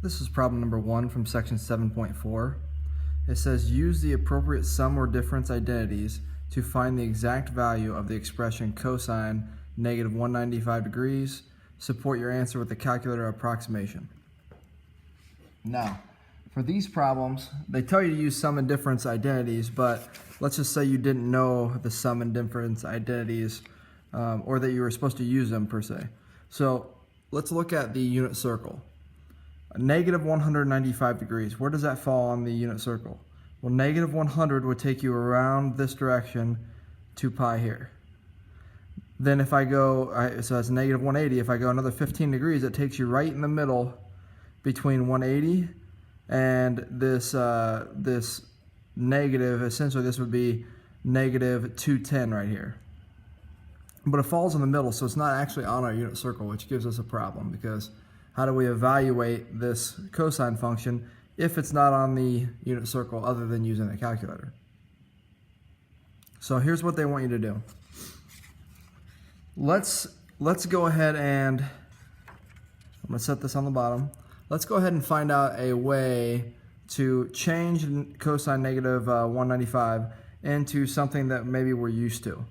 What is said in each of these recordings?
This is problem number 1 from section 7.4. It says use the appropriate sum or difference identities to find the exact value of the expression cosine negative 195 degrees. Support your answer with the calculator approximation. Now, for these problems, they tell you to use sum and difference identities, but let's just say you didn't know the sum and difference identities or that you were supposed to use them per se. So let's look at the unit circle. Negative 195 degrees, where does that fall on the unit circle? Well, negative 100 would take you around this direction to pi here. Then if I go, so that's negative 180, if I go another 15 degrees, it takes you right in the middle between 180 and this negative, essentially this would be negative 210 right here. But it falls in the middle, so it's not actually on our unit circle, which gives us a problem, because how do we evaluate this cosine function if it's not on the unit circle other than using the calculator? So here's what they want you to do. Let's go ahead and, I'm going to set this on the bottom. Let's go ahead and find out a way to change cosine negative 195 into something that maybe we're used to.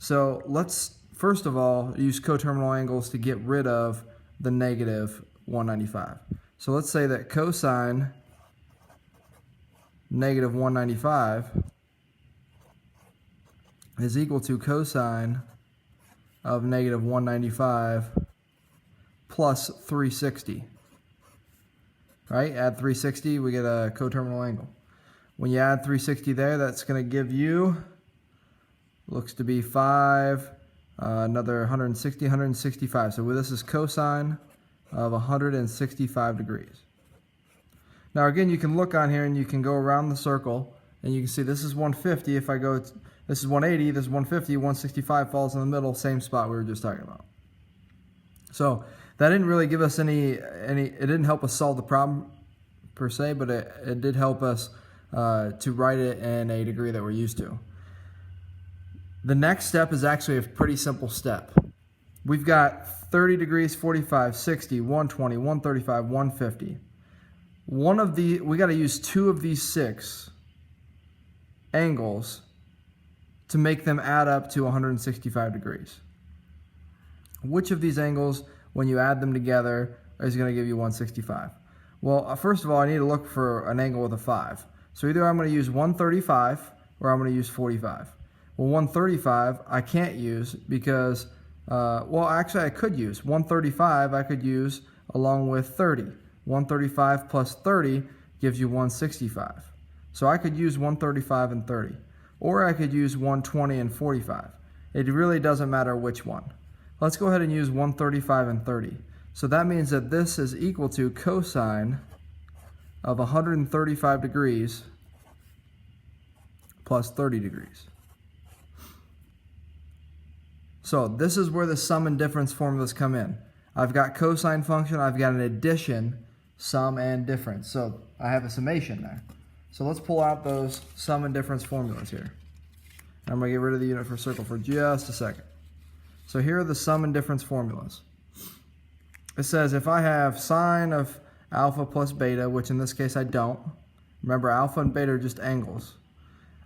So let's first of all use coterminal angles to get rid of the negative 195. So let's say that cosine negative 195 is equal to cosine of negative 195 plus 360. Right? Add 360, we get a coterminal angle. When you add 360 there, that's going to give you, looks to be 5, another 160, 165. So this is cosine of 165 degrees. Now again, you can look on here and you can go around the circle and you can see this is 150. If I go, this is 180, this is 150, 165 falls in the middle, same spot we were just talking about. So that didn't really give us it didn't help us solve the problem per se, but it did help us to write it in a degree that we're used to. The next step is actually a pretty simple step. We've got 30 degrees, 45, 60, 120, 135, 150. We got to use 2 of these 6 angles to make them add up to 165 degrees. Which of these angles, when you add them together, is going to give you 165? Well, first of all, I need to look for an angle with a 5. So either I'm going to use 135 or I'm going to use 45. Well, 135 I can't use because, well, actually I could use. 135 I could use along with 30. 135 plus 30 gives you 165. So I could use 135 and 30. Or I could use 120 and 45. It really doesn't matter which one. Let's go ahead and use 135 and 30. So that means that this is equal to cosine of 135 degrees plus 30 degrees. So this is where the sum and difference formulas come in. I've got cosine function, I've got an addition, sum and difference. So I have a summation there. So let's pull out those sum and difference formulas here. I'm going to get rid of the unit for circle for just a second. So here are the sum and difference formulas. It says if I have sine of alpha plus beta, which in this case I don't. Remember, alpha and beta are just angles.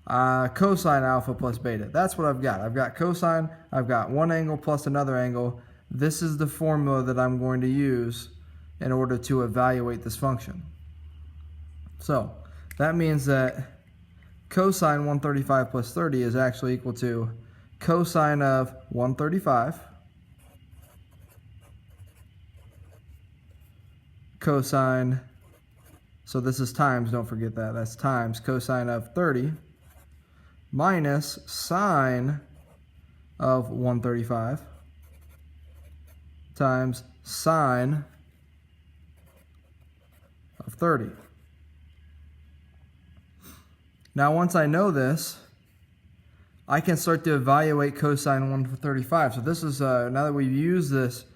Cosine alpha plus beta. That's what I've got. I've got cosine, I've got one angle plus another angle. This is the formula that I'm going to use in order to evaluate this function. So that means that cosine 135 plus 30 is actually equal to cosine of 135 cosine, so this is times, don't forget that, that's times cosine of 30 minus sine of 135 times sine of 30. Now once I know this, I can start to evaluate cosine 135. So this is, now that we've used this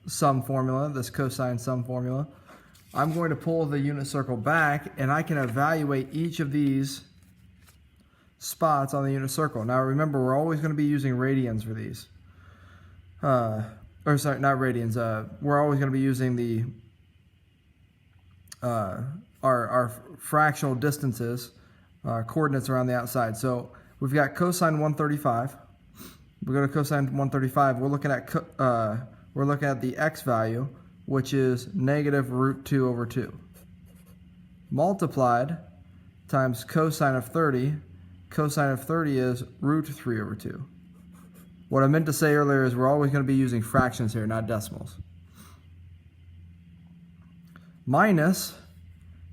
sum formula, this cosine sum formula, I'm going to pull the unit circle back and I can evaluate each of these spots on the unit circle. Now remember, we're always going to be using radians for these. Or sorry, not radians. We're always going to be using the our fractional distances, coordinates around the outside. So we've got cosine 135. We go to cosine 135. We're looking at the x value, which is negative root 2 over 2, multiplied times cosine of 30. Cosine of 30 is root 3 over 2. What I meant to say earlier is we're always going to be using fractions here, not decimals. Minus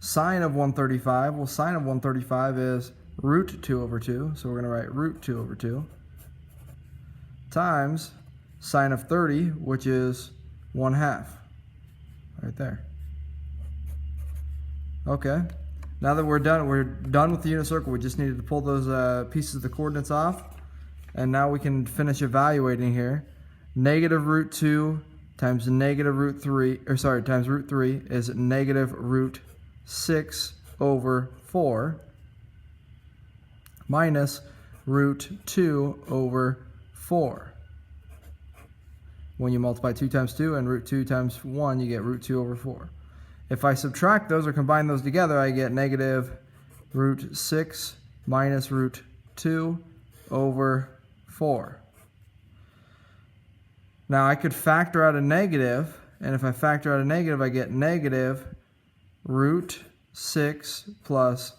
sine of 135. Well, sine of 135 is root 2 over 2, so we're going to write root 2 over 2, times sine of 30, which is 1/2, right there. Okay, now that we're done with the unit circle. We just needed to pull those pieces of the coordinates off, and now we can finish evaluating here. Negative root 2 times negative root 3, times root 3 is negative root 6 over 4, minus root 2 over 4. When you multiply 2 times 2 and root 2 times 1, you get root 2 over 4. If I subtract those or combine those together, I get negative root 6 minus root 2 over 4. Now I could factor out a negative, and if I factor out a negative, I get negative root 6 plus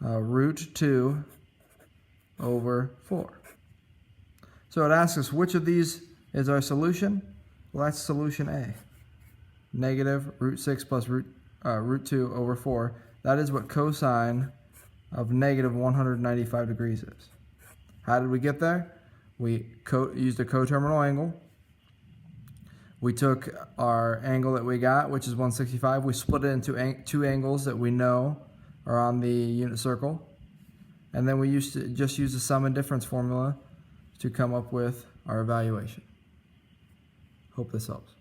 root 2 over 4. So it asks us which of these is our solution. Well, that's solution A. Negative root 6 plus root 2 over 4. That is what cosine of negative 195 degrees is. How did we get there? We used a coterminal angle. We took our angle that we got, which is 165. We split it into two angles that we know are on the unit circle. And then we just use the sum and difference formula to come up with our evaluation. Hope this helps.